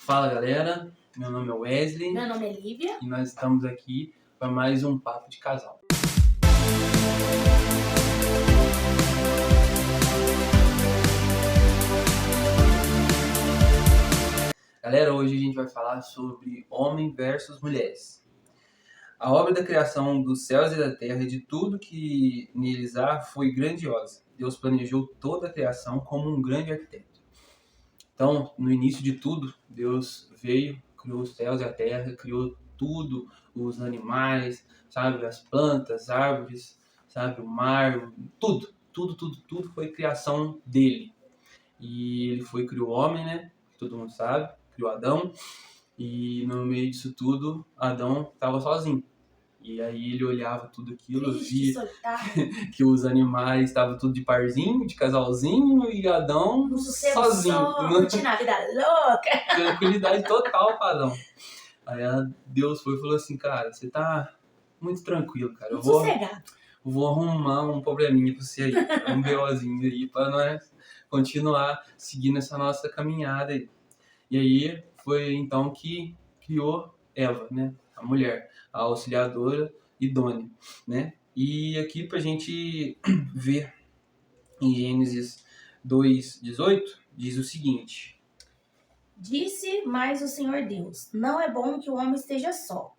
Fala galera, meu nome é Wesley. Meu nome é Lívia. E nós estamos aqui para mais um Papo de Casal. Galera, hoje a gente vai falar sobre homem versus mulheres. A obra da criação dos céus e da terra e de tudo que neles há foi grandiosa. Deus planejou toda a criação como um grande arquiteto. Então, no início de tudo, Deus veio, criou os céus e a terra, criou tudo, os animais, sabe, as plantas, árvores, sabe, o mar, tudo foi criação dele. E ele criou o homem, né? Todo mundo sabe, criou Adão. E no meio disso tudo, Adão estava sozinho. E aí ele olhava tudo aquilo, via que os animais estavam tudo de parzinho, de casalzinho, e Adão sozinho. Não tinha vida louca. Tranquilidade total para Adão. Aí Deus foi e falou assim, cara, você tá muito tranquilo, cara. Eu vou arrumar um probleminha pra você aí, um BOzinho aí, pra nós continuar seguindo essa nossa caminhada aí. E aí foi então que criou Eva, né? A mulher, a auxiliadora idônea, né? E aqui pra gente ver em Gênesis 2:18, diz o seguinte: Disse mais o Senhor Deus, não é bom que o homem esteja só.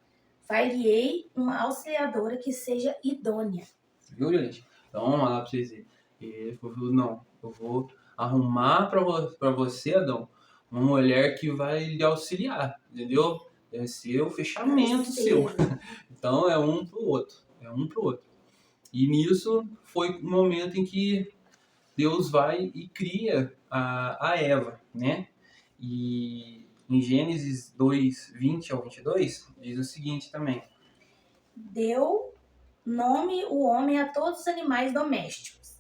Far-lhe-ei uma auxiliadora que seja idônea. Viu, gente? Então vamos lá pra vocês verem. Ele falou, não, eu vou arrumar pra você, Adão, uma mulher que vai lhe auxiliar, entendeu? Deve ser o fechamento seu. Então é um pro outro. E nisso foi o momento em que Deus vai e cria a Eva, né? E em Gênesis 2:20 ao 22, diz o seguinte também. Deu nome o homem a todos os animais domésticos,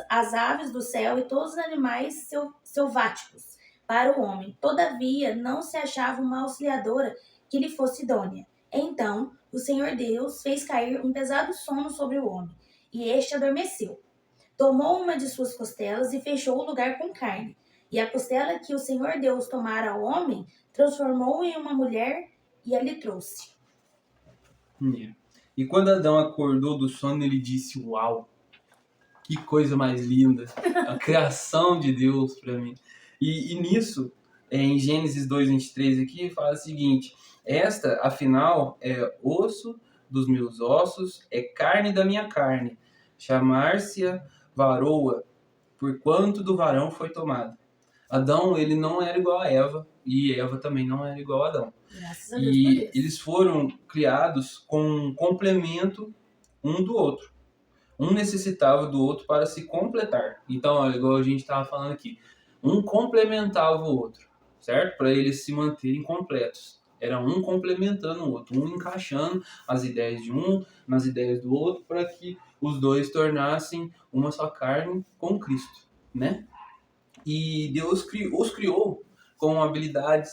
as aves do céu e todos os animais selváticos, para o homem. Todavia, não se achava uma auxiliadora que lhe fosse idônea. Então, o Senhor Deus fez cair um pesado sono sobre o homem, e este adormeceu. Tomou uma de suas costelas e fechou o lugar com carne. E a costela que o Senhor Deus tomara ao homem, transformou em uma mulher e a lhe trouxe. E quando Adão acordou do sono, ele disse, uau, que coisa mais linda, a criação de Deus para mim. E nisso, em Gênesis 2:23 aqui, fala o seguinte, esta, afinal, é osso dos meus ossos, é carne da minha carne, chamar-se-a varoa, porquanto do varão foi tomada. Adão, ele não era igual a Eva, e Eva também não era igual a Adão. Graças a Deus E por isso. eles foram criados com um complemento um do outro. Um necessitava do outro para se completar. Então, olha, igual a gente estava falando aqui, um complementava o outro, certo? Para eles se manterem completos. Era um complementando o outro, um encaixando as ideias de um nas ideias do outro, para que os dois tornassem uma só carne com Cristo, né? E Deus os criou com habilidades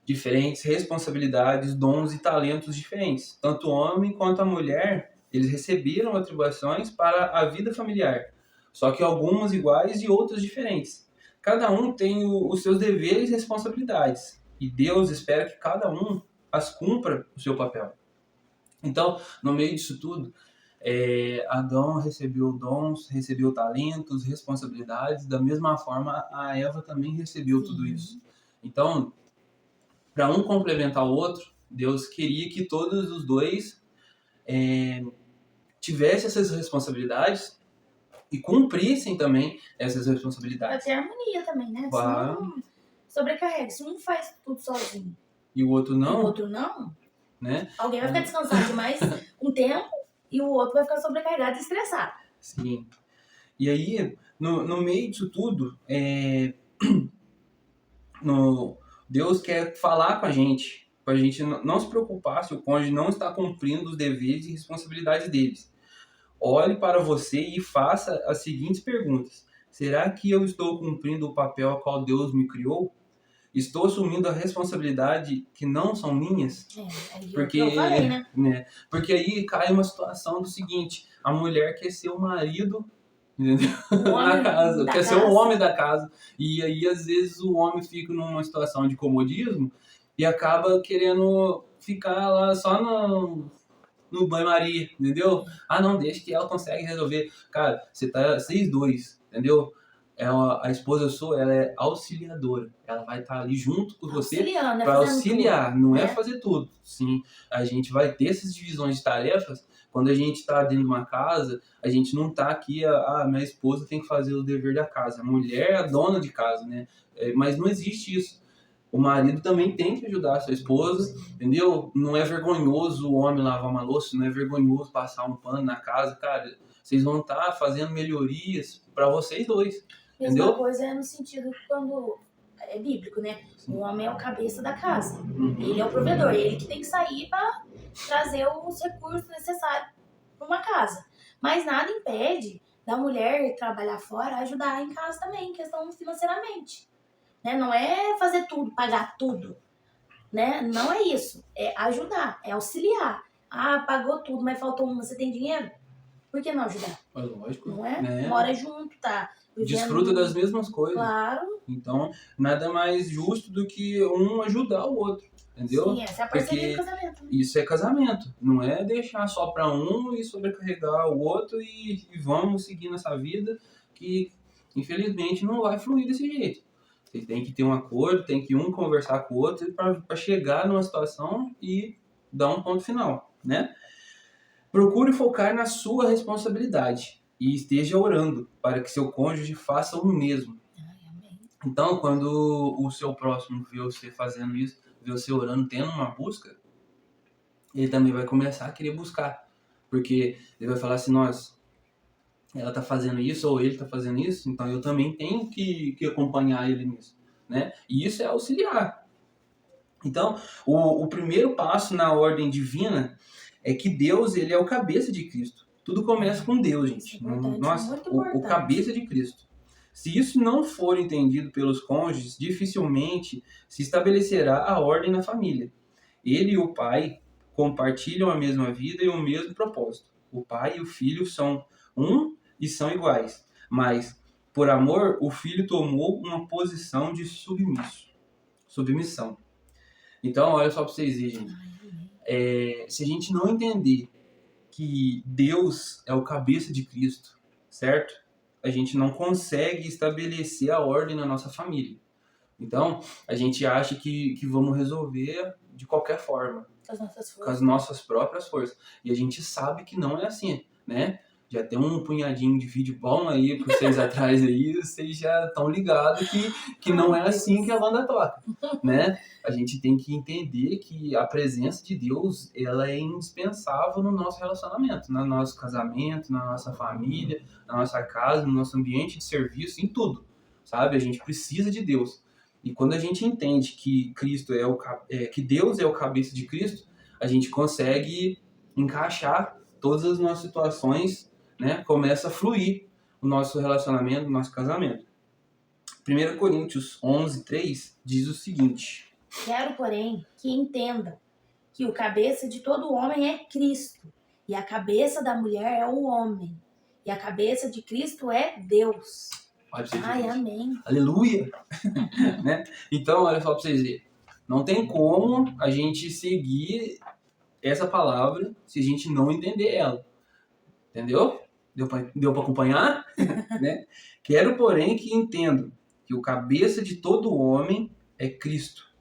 diferentes, responsabilidades, dons e talentos diferentes. Tanto o homem quanto a mulher, eles receberam atribuições para a vida familiar, só que algumas iguais e outras diferentes. Cada um tem os seus deveres e responsabilidades, e Deus espera que cada um as cumpra o seu papel. Então, no meio disso tudo, Adão recebeu dons, recebeu talentos, responsabilidades, da mesma forma a Eva também recebeu tudo isso. Então, para um complementar o outro, Deus queria que todos os dois tivessem essas responsabilidades e cumprissem também essas responsabilidades. Para ter harmonia também, né? Claro. Se não sobrecarrega, se um faz tudo sozinho e o outro não, né? Alguém vai ficar descansado demais um tempo e o outro vai ficar sobrecarregado e estressado. Sim. E aí, no meio disso tudo, Deus quer falar com a gente não se preocupar se o cônjuge não está cumprindo os deveres e responsabilidades deles. Olhe para você e faça as seguintes perguntas. Será que eu estou cumprindo o papel ao qual Deus me criou? Estou assumindo a responsabilidade que não são minhas? Porque eu falei, né? Porque aí cai uma situação do seguinte, a mulher quer ser o marido entendeu? O Na homem casa, da quer ser o casa. homem da casa. E aí, às vezes, o homem fica numa situação de comodismo e acaba querendo ficar lá só no banho-maria, entendeu? Ah, não, deixa que ela consegue resolver. Cara, você tá 6-2, entendeu? A esposa sua, ela é auxiliadora. Ela vai estar ali junto com você Auxiliando, né? para Fazendo tudo, auxiliar, não é né? fazer tudo. Sim, a gente vai ter essas divisões de tarefas. Quando a gente está dentro de uma casa, a gente não tá aqui, minha esposa tem que fazer o dever da casa. A mulher é a dona de casa, né? Mas não existe isso. O marido também tem que ajudar a sua esposa, entendeu? Não é vergonhoso o homem lavar uma louça, não é vergonhoso passar um pano na casa, cara. Vocês vão estar fazendo melhorias para vocês dois, Mesma entendeu? coisa é no sentido quando é bíblico, né? Sim. O homem é o cabeça da casa. Uhum. Ele é o provedor, ele que tem que sair para trazer os recursos necessários para uma casa. Mas nada impede da mulher trabalhar fora, ajudar em casa também, questão financeiramente. Né? Não é fazer tudo, pagar tudo. Né? Não é isso. É ajudar, é auxiliar. Ah, pagou tudo, mas faltou uma, você tem dinheiro? Por que não ajudar? É lógico, Não é? né? Mora junto, tá? Desfruta das mesmas coisas. Claro. Então, nada mais justo do que um ajudar o outro, entendeu? Sim, essa é a parceria do casamento. Né? Isso é casamento. Não é deixar só para um e sobrecarregar o outro e vamos seguir nessa vida que, infelizmente, não vai fluir desse jeito. Você tem que ter um acordo, tem que um conversar com o outro para chegar numa situação e dar um ponto final, né? Procure focar na sua responsabilidade e esteja orando para que seu cônjuge faça o mesmo. Então, quando o seu próximo vê você fazendo isso, vê você orando, tendo uma busca, ele também vai começar a querer buscar. Porque ele vai falar assim, nossa, ela tá fazendo isso ou ele tá fazendo isso, então eu também tenho que acompanhar ele nisso, né? E isso é auxiliar. Então, o primeiro passo na ordem divina é que Deus, ele é o cabeça de Cristo. Tudo começa com Deus, gente. Nossa, o cabeça de Cristo. Se isso não for entendido pelos cônjuges, dificilmente se estabelecerá a ordem na família. Ele e o pai compartilham a mesma vida e o mesmo propósito. O pai e o filho são um e são iguais. Mas, por amor, o filho tomou uma posição de submissão. Então, olha só para vocês verem, gente. Se a gente não entender que Deus é o cabeça de Cristo, certo? A gente não consegue estabelecer a ordem na nossa família. Então, a gente acha que vamos resolver de qualquer forma. Com as nossas próprias forças. E a gente sabe que não é assim, né? Já tem um punhadinho de vídeo bom aí pra vocês atrás aí, vocês já estão ligados que não é assim que a banda toca, né? A gente tem que entender que a presença de Deus, ela é indispensável no nosso relacionamento, no nosso casamento, na nossa família, na nossa casa, no nosso ambiente de serviço, em tudo, sabe? A gente precisa de Deus. E quando a gente entende que Cristo que Deus é o cabeça de Cristo, a gente consegue encaixar todas as nossas situações, né? Começa a fluir o nosso relacionamento, o nosso casamento. 1 Coríntios 11:3 diz o seguinte: Quero, porém, que entendam que o cabeça de todo homem é Cristo, e a cabeça da mulher é o homem, e a cabeça de Cristo é Deus. Ai, amém. Aleluia! Né? Então, olha só para vocês verem. Não tem como a gente seguir essa palavra se a gente não entender ela. Entendeu? Deu para acompanhar? Né? Quero, porém, que entendam que o cabeça de todo homem é Cristo.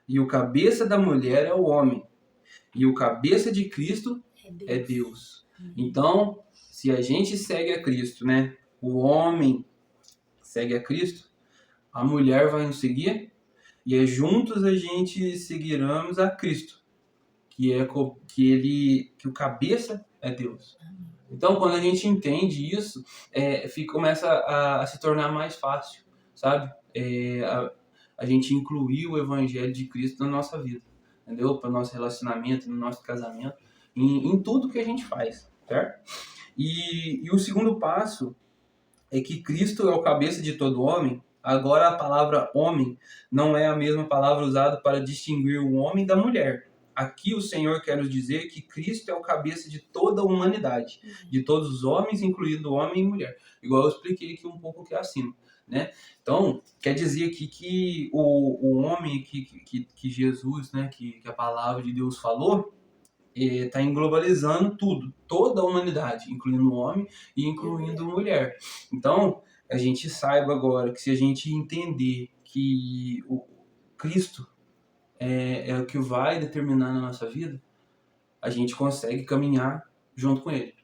E o cabeça da mulher é o homem. E o cabeça de Cristo é Deus. Então, se a gente segue a Cristo, né? O homem segue a Cristo, a mulher vai nos seguir, e juntos a gente seguiremos a Cristo, que o cabeça é Deus. Então, quando a gente entende isso, começa a se tornar mais fácil, sabe? A gente incluir o Evangelho de Cristo na nossa vida, entendeu? Para o nosso relacionamento, no nosso casamento, em tudo que a gente faz, certo? E o segundo passo é que Cristo é o cabeça de todo homem. Agora, a palavra homem não é a mesma palavra usada para distinguir o homem da mulher. aqui o Senhor quer nos dizer que Cristo é o cabeça de toda a humanidade, de todos os homens, incluindo homem e mulher. Igual eu expliquei aqui um pouco aqui acima, né? Então, quer dizer aqui que o homem que Jesus, né, que a palavra de Deus falou, está englobalizando tudo, toda a humanidade, incluindo o homem e incluindo a mulher. Então, a gente saiba agora que se a gente entender que o Cristo é o que vai determinar na nossa vida, a gente consegue caminhar junto com Ele.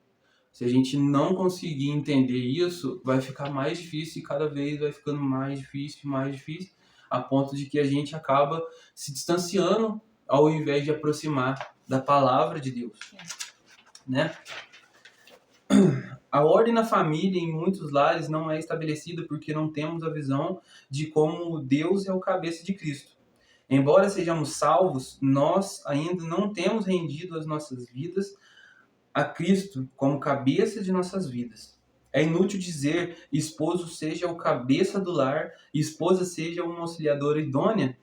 Se a gente não conseguir entender isso, vai ficar mais difícil e cada vez vai ficando mais difícil, a ponto de que a gente acaba se distanciando ao invés de aproximar da palavra de Deus, né? A ordem na família em muitos lares não é estabelecida porque não temos a visão de como Deus é o cabeça de Cristo. Embora sejamos salvos, nós ainda não temos rendido as nossas vidas a Cristo como cabeça de nossas vidas. É inútil dizer esposo seja o cabeça do lar e esposa seja uma auxiliadora idônea,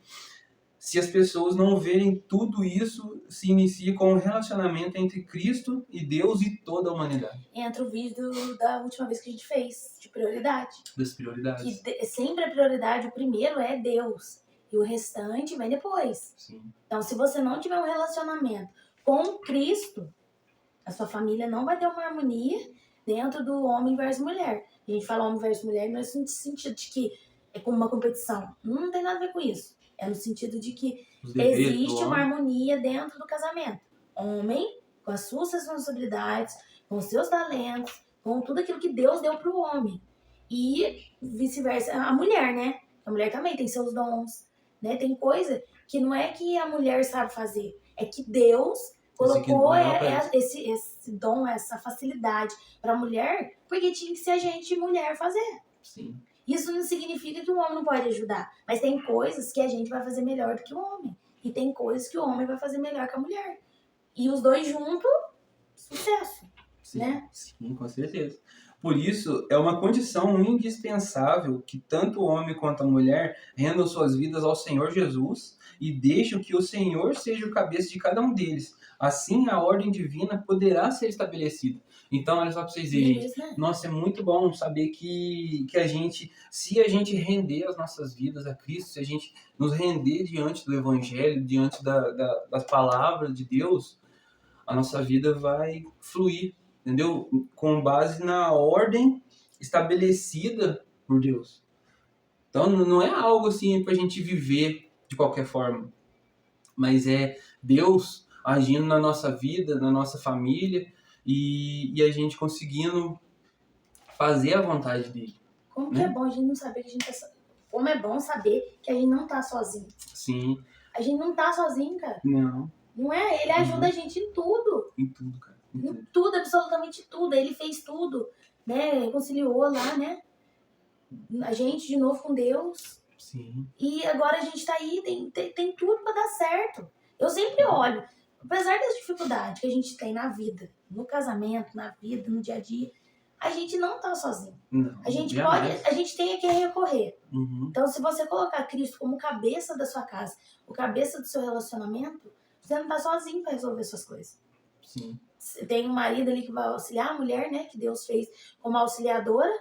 se as pessoas não verem tudo isso se inicia com um relacionamento entre Cristo e Deus e toda a humanidade. Entra o vídeo da última vez que a gente fez, de prioridade. Das prioridades. Que sempre a prioridade, o primeiro é Deus. E o restante vem depois. Sim. Então, se você não tiver um relacionamento com Cristo, a sua família não vai ter uma harmonia dentro do homem versus mulher. A gente fala homem versus mulher, mas no sentido de que é como uma competição. Não tem nada a ver com isso. É no sentido de que existe uma harmonia dentro do casamento. Homem, com as suas responsabilidades, com os seus talentos, com tudo aquilo que Deus deu para o homem. E vice-versa, a mulher, né? A mulher também tem seus dons, né? Tem coisa que não é que a mulher sabe fazer, é que Deus colocou esse dom, essa facilidade para a mulher, porque tinha que ser a gente, mulher, fazer. Sim. Isso não significa que o homem não pode ajudar, mas tem coisas que a gente vai fazer melhor do que o homem. E tem coisas que o homem vai fazer melhor que a mulher. E os dois juntos, sucesso. Sim, né? Sim, com certeza. Por isso, é uma condição indispensável que tanto o homem quanto a mulher rendam suas vidas ao Senhor Jesus e deixem que o Senhor seja o cabeça de cada um deles. Assim, a ordem divina poderá ser estabelecida. Então, olha só para vocês verem, gente. Né? Nossa, é muito bom saber que a gente, se a gente render as nossas vidas a Cristo, se a gente nos render diante do Evangelho, diante das palavras de Deus, a nossa vida vai fluir, entendeu? Com base na ordem estabelecida por Deus. Então, não é algo assim para a gente viver de qualquer forma, mas é Deus agindo na nossa vida, na nossa família, e a gente conseguindo fazer a vontade dele. Como que é bom a gente não saber que a gente tá... Como é bom saber que a gente não tá sozinho. Sim. A gente não tá sozinho, cara. Não. Não é? Ele ajuda a gente em tudo. Em tudo, cara. Em tudo, absolutamente tudo. Ele fez tudo, né? Reconciliou lá, né? A gente de novo com Deus. Sim. E agora a gente tá aí, tem tudo pra dar certo. Eu sempre olho, apesar das dificuldades que a gente tem na vida, no casamento, na vida, no dia a dia, a gente não tá sozinho. Não, a gente a gente tem a quem recorrer. Uhum. Então, se você colocar Cristo como cabeça da sua casa, o cabeça do seu relacionamento, você não tá sozinho para resolver suas coisas. Sim. Tem um marido ali que vai auxiliar a mulher, né, que Deus fez como auxiliadora,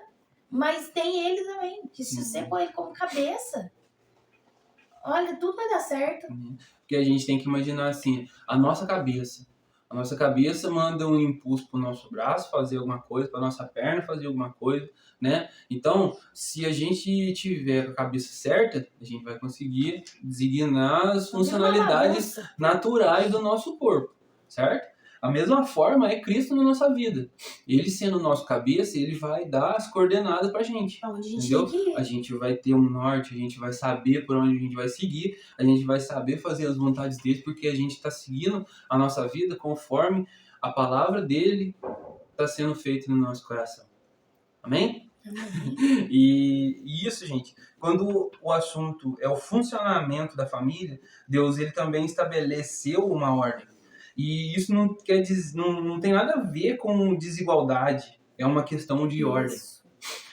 mas tem ele também, que se você pôr ele como cabeça, olha, tudo vai dar certo. Uhum. Porque a gente tem que imaginar assim, a nossa cabeça manda um impulso pro nosso braço fazer alguma coisa, pra nossa perna fazer alguma coisa, né? Então, se a gente tiver a cabeça certa, a gente vai conseguir designar as funcionalidades naturais do nosso corpo, certo? A mesma forma é Cristo na nossa vida. Ele sendo o nosso cabeça, ele vai dar as coordenadas pra gente. Onde a gente entendeu? tem que ir. A gente vai ter um norte, a gente vai saber por onde a gente vai seguir, a gente vai saber fazer as vontades dele, porque a gente está seguindo a nossa vida conforme a palavra dele está sendo feita no nosso coração. Amém? Amém. E isso, gente, quando o assunto é o funcionamento da família, Deus ele também estabeleceu uma ordem. E isso não quer dizer, não tem nada a ver com desigualdade, é uma questão de ordem.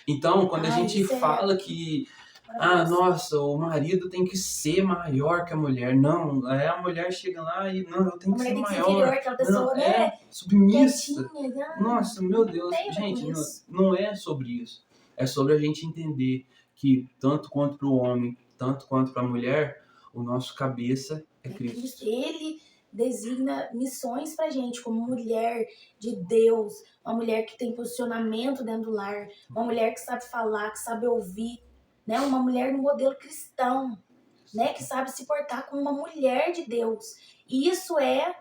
Então, quando a gente fala que Ah, Maravilhoso. nossa, o marido tem que ser maior que a mulher. Não, aí a mulher chega lá e, não, eu tenho A que mulher ser tem que ser inferior, maior. aquela Não, pessoa, é né? submissa. Quietinha. Nossa, meu Não Deus. tem a ver com Gente, não, isso. não é sobre isso. É sobre a gente entender que, tanto quanto para o homem, tanto quanto para a mulher, o nosso cabeça é É Cristo. Cristo. Ele designa missões pra gente, como mulher de Deus, uma mulher que tem posicionamento dentro do lar, uma mulher que sabe falar, que sabe ouvir, né? Uma mulher no modelo cristão, né? Que sabe se portar como uma mulher de Deus. E isso é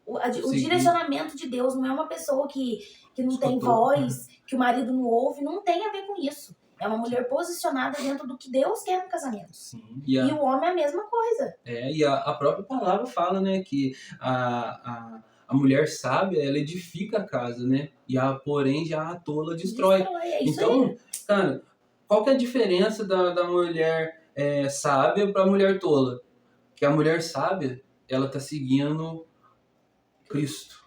o Seguir, direcionamento de Deus, não é uma pessoa que não tem escutou. voz, que o marido não ouve, não tem a ver com isso. É uma Sim, mulher posicionada dentro do que Deus quer no casamento. sim. E o homem é a mesma coisa. E a própria palavra fala, né, que a mulher sábia, ela edifica a casa, né? Porém, já a tola destrói. Destrói, é isso aí. Então, cara, qual que é a diferença da mulher sábia para a mulher tola? Que a mulher sábia, ela tá seguindo Cristo.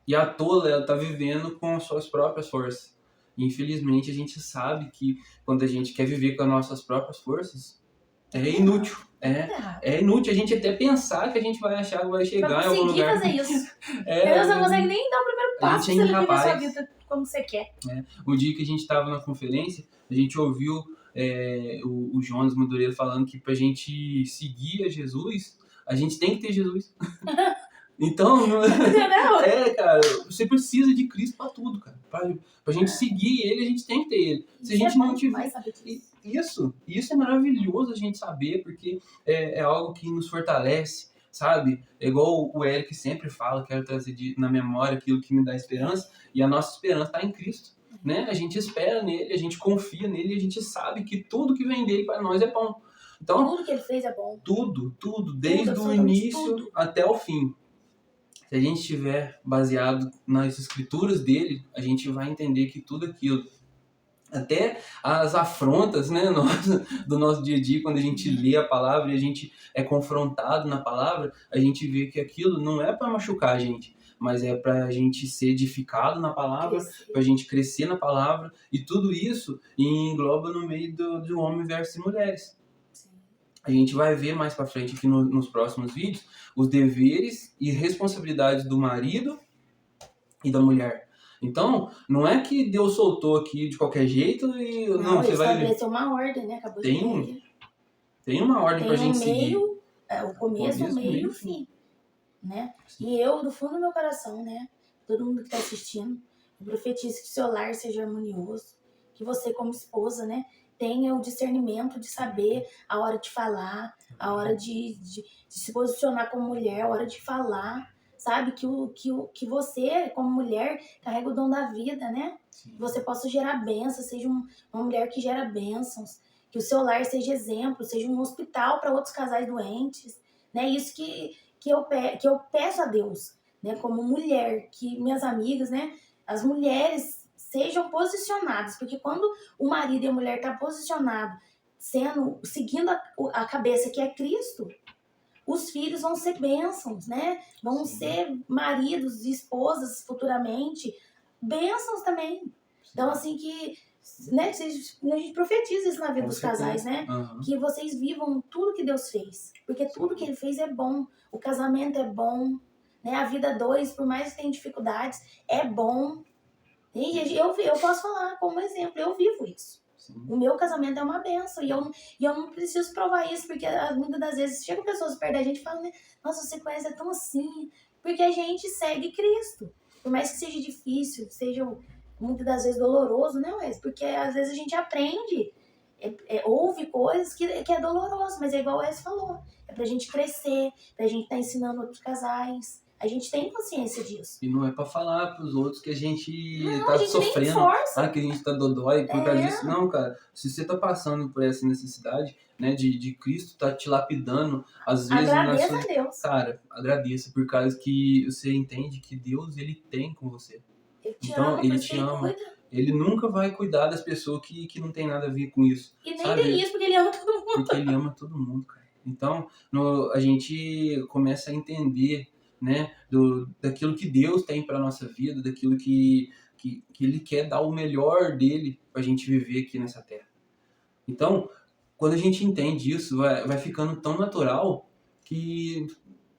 E a tola, ela tá vivendo com as suas próprias forças. E, infelizmente, a gente sabe que quando a gente quer viver com as nossas próprias forças, É é tudo inútil. errado. É É, tudo errado. é inútil a gente até pensar que a gente vai achar que vai Pra chegar em algum conseguir lugar. fazer isso. É, Você não consegue nem dar o primeiro a passo gente é pra você viver sua incapaz. vida como você quer. O dia que a gente estava na conferência, a gente ouviu o Jonas Madureira falando que pra gente seguir a Jesus, a gente tem que ter Jesus. Então, Entendeu? cara, você precisa de Cristo pra tudo, cara. Pra gente seguir ele, a gente tem que ter ele. Se a Isso é gente não bom tiver. demais saber disso. Isso é maravilhoso a gente saber, porque é algo que nos fortalece, sabe? É igual o Eric sempre fala, quero trazer na memória aquilo que me dá esperança, e a nossa esperança está em Cristo. Né? A gente espera nele, a gente confia nele, a gente sabe que tudo que vem dele para nós é bom. Então, Tudo que ele fez é bom. tudo, desde o absolutamente início tudo. até o fim. Se a gente estiver baseado nas escrituras dele, a gente vai entender que tudo aquilo, até as afrontas, né, do nosso dia a dia, quando a gente lê a palavra e a gente é confrontado na palavra, a gente vê que aquilo não é para machucar a gente, mas é para a gente ser edificado na palavra, Crescer. para a gente crescer na palavra, e tudo isso engloba no meio do homem versus mulheres. Sim. A gente vai ver mais para frente aqui nos próximos vídeos os deveres e responsabilidades do marido e da mulher. Então, não é que Deus soltou aqui de qualquer jeito e Não, você ele vai. estabeleceu uma ordem, né? Acabou de ler. Tem uma ordem pra Tem um gente seguir. meio, o começo, o meio e o fim. Né? E eu, do fundo do meu coração, né? Todo mundo que está assistindo, eu profetizo que seu lar seja harmonioso, que você, como esposa, né, tenha o discernimento de saber a hora de falar, a hora de se posicionar como mulher, a hora de falar, sabe? Que você, como mulher, carrega o dom da vida, né? Sim. Que você possa gerar bênçãos, seja uma mulher que gera bênçãos, que o seu lar seja exemplo, seja um hospital para outros casais doentes, né? Isso que eu peço a Deus, né, como mulher, que minhas amigas, né, as mulheres sejam posicionadas, porque quando o marido e a mulher estão posicionados, seguindo a cabeça que é Cristo, os filhos vão ser bênçãos, né, vão Sim. ser maridos e esposas futuramente, bênçãos também. Sim. Então, assim, que né, a gente profetiza isso na vida dos casais, né? Uhum. Que vocês vivam tudo que Deus fez. Porque tudo que ele fez é bom. O casamento é bom. Né? A vida dois, por mais que tenha dificuldades, é bom. E eu posso falar como exemplo, eu vivo isso. Sim. O meu casamento é uma benção. E eu não preciso provar isso, porque muitas das vezes chegam pessoas perto da gente e falam, né? Nossa, você conhece é tão assim. Porque a gente segue Cristo. Por mais que seja difícil, seja muitas das vezes doloroso, né, Wes? Porque às vezes a gente aprende, ouve coisas que é doloroso, mas é igual o Wes falou. É pra gente crescer, pra gente estar ensinando outros casais. A gente tem consciência disso. E não é pra falar pros outros que a gente a gente sofrendo, nem força. Que a gente tá dodói por causa disso. Não, cara, se você tá passando por essa necessidade, né, de Cristo tá te lapidando, às vezes... Agradeça a Deus. Cara, agradeça, por causa que você entende que Deus, ele tem com você. Ele te então, ama, ele te ama. Ele nunca vai cuidar das pessoas que não tem nada a ver com isso. E nem tem isso, porque ele ama todo mundo. Porque ele ama todo mundo, cara. Então, a gente começa a entender, né, daquilo que Deus tem para nossa vida, daquilo que ele quer dar o melhor dele pra gente viver aqui nessa terra. Então, quando a gente entende isso, vai ficando tão natural que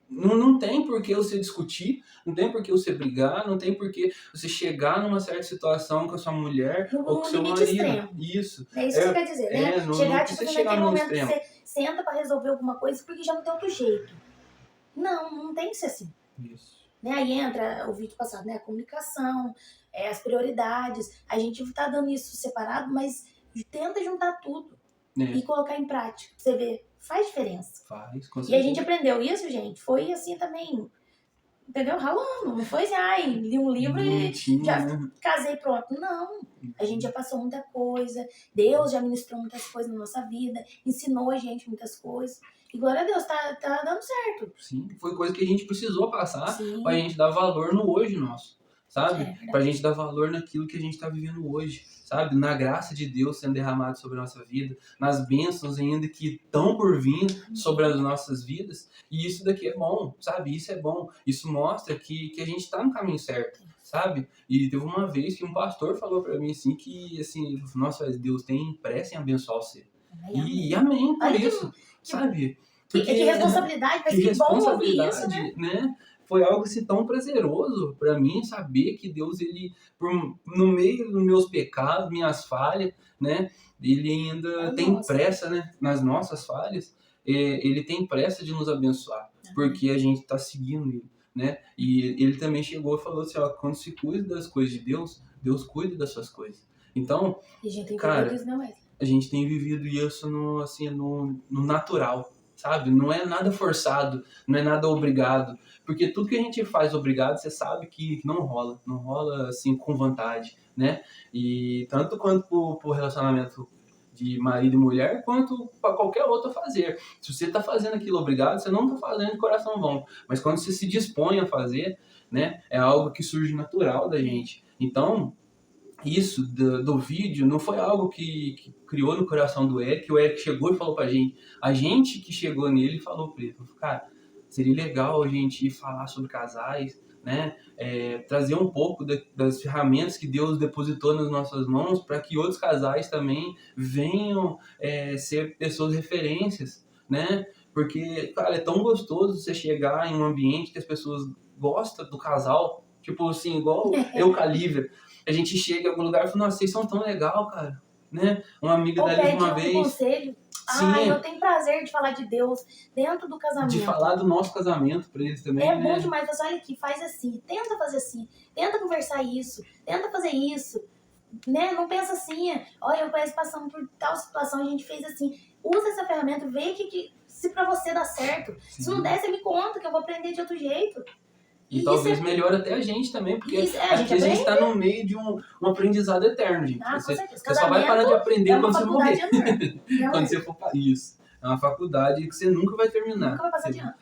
não tem por que você discutir, não tem por que você brigar, não tem por que você chegar numa certa situação com a sua mulher ou com o No seu limite marido. extremo. Isso. É isso que você quer dizer, né? Não Chegar, tipo precisa assim, chegar naquele num momento que extremo. você senta pra resolver alguma coisa porque já não tem outro jeito. Não tem que ser assim. Isso. Né? Aí entra o vídeo passado, né? A comunicação, as prioridades. A gente tá dando isso separado, mas tenta juntar tudo e colocar em prática. Você vê, faz diferença. Faz, com certeza. E a gente aprendeu isso, gente, foi assim também, entendeu? Ralando. Não foi assim, ai, li um livro e já casei pronto. Não. A gente já passou muita coisa. Deus já ministrou muitas coisas na nossa vida. Ensinou a gente muitas coisas. E glória a Deus, tá dando certo. Sim, foi coisa que a gente precisou passar Sim. pra gente dar valor no hoje nosso, sabe? É, pra gente dar valor naquilo que a gente tá vivendo hoje, sabe? Na graça de Deus sendo derramada sobre a nossa vida, nas bênçãos ainda que estão por vir sobre as nossas vidas. E isso daqui é bom, sabe? Isso é bom. Isso mostra que a gente tá no caminho certo, sabe? E teve uma vez que um pastor falou pra mim assim, que assim, nossa, Deus tem pressa em abençoar você. E amém por isso, sabe? Porque, que responsabilidade, mas que bom ouvir isso, né? Foi algo assim tão prazeroso para mim saber que Deus, ele, no meio dos meus pecados, minhas falhas, né? Ele ainda tem pressa, né? Nas nossas falhas, ele tem pressa de nos abençoar, porque a gente está seguindo ele, né? E ele também chegou e falou assim, ó, quando se cuida das coisas de Deus, Deus cuida das suas coisas. Então, cara, a gente tem vivido isso no natural, sabe? Não é nada forçado, não é nada obrigado. Porque tudo que a gente faz obrigado, você sabe que não rola assim com vontade, né? E tanto quanto pro relacionamento de marido e mulher, quanto para qualquer outro fazer. Se você tá fazendo aquilo obrigado, você não tá fazendo de coração bom. Mas quando você se dispõe a fazer, né? É algo que surge natural da gente. Então, isso do vídeo não foi algo que criou no coração do Eric. O Eric chegou e falou pra gente. A gente que chegou nele e falou pra ele, cara, seria legal a gente ir falar sobre casais, né? Trazer um pouco das ferramentas que Deus depositou nas nossas mãos para que outros casais também venham ser pessoas referências, né? Porque, cara, é tão gostoso você chegar em um ambiente que as pessoas gostam do casal, tipo assim, igual eu com a Lívia. A gente chega em algum lugar e fala, nossa, vocês são tão legal, cara, né? Uma amiga da Lívia uma vez... conselho. Sim, eu tenho prazer de falar de Deus dentro do casamento. De falar do nosso casamento pra eles também, né? Bom demais. Você olha aqui, faz assim, tenta fazer assim, tenta conversar isso, tenta fazer isso, né? Não pensa assim, olha, eu conheço passando por tal situação, a gente fez assim. Usa essa ferramenta, vê que se pra você dá certo. Sim. Se não der, você me conta que eu vou aprender de outro jeito. E talvez melhore até a gente também, porque a gente tá no meio de um aprendizado eterno, gente. Você só vai parar de aprender quando você morrer. Quando você for para isso. É uma faculdade que você nunca vai terminar. Nunca vai passar de ano.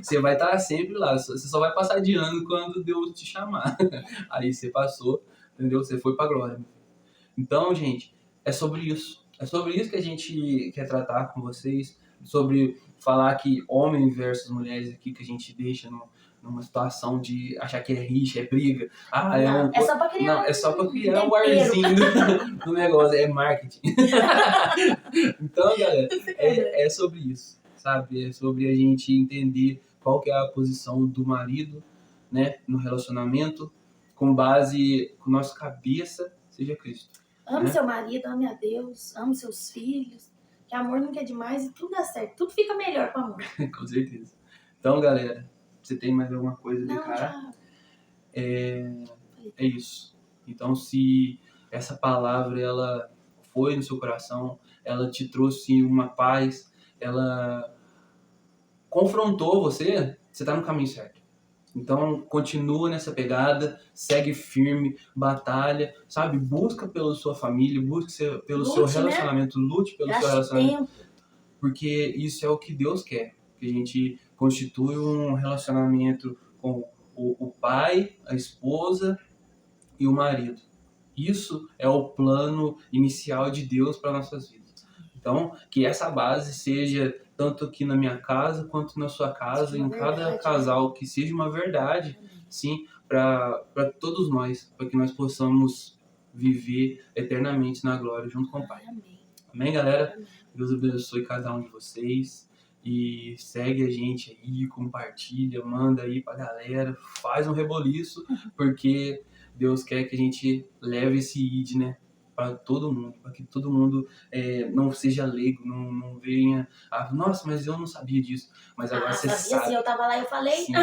Você vai estar sempre lá. Você só vai passar de ano quando Deus te chamar. Aí você passou, entendeu? Você foi pra glória. Então, gente, é sobre isso. É sobre isso que a gente quer tratar com vocês. Sobre falar que homem versus mulheres aqui, que a gente deixa numa situação de achar que é rixa, é briga. É só pra criar. Não, é só pra criar o arzinho do negócio, é marketing. Então, galera, é sobre isso, sabe? É sobre a gente entender qual que é a posição do marido, né, no relacionamento, com base com nossa cabeça, seja Cristo. Ame seu marido, ame a Deus, ame seus filhos, que amor nunca é demais e tudo dá certo. Tudo fica melhor com amor. Com certeza. Então, galera, você tem mais alguma coisa de cara? Já. É isso. Então, se essa palavra ela foi no seu coração, ela te trouxe uma paz, ela confrontou você, você está no caminho certo. Então, continua nessa pegada, segue firme, batalha, sabe? Busca pela sua família, busca pelo seu relacionamento, lute pelo seu relacionamento. Porque isso é o que Deus quer, que a gente constitui um relacionamento com o pai, a esposa e o marido. Isso é o plano inicial de Deus para nossas vidas. Então, que essa base seja tanto aqui na minha casa quanto na sua casa, em cada casal, que seja uma verdade, sim, para todos nós, para que nós possamos viver eternamente na glória junto com o Pai. Amém, galera? Deus abençoe cada um de vocês. E segue a gente aí, compartilha, manda aí pra galera, faz um reboliço, porque Deus quer que a gente leve esse ID, né, para todo mundo, para que todo mundo não seja leigo, não venha, nossa, mas eu não sabia disso, mas agora você sabia sabe. sim, eu tava lá e eu falei. Sim,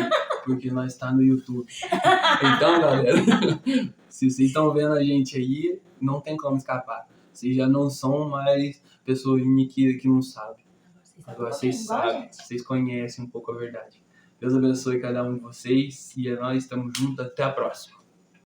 porque nós tá no YouTube. Então, galera, se vocês estão vendo a gente aí, não tem como escapar. Vocês já não são mais pessoinha que não sabe. Agora vocês sabem, vocês conhecem um pouco a verdade. Deus abençoe cada um de vocês e nós estamos juntos. Até a próxima.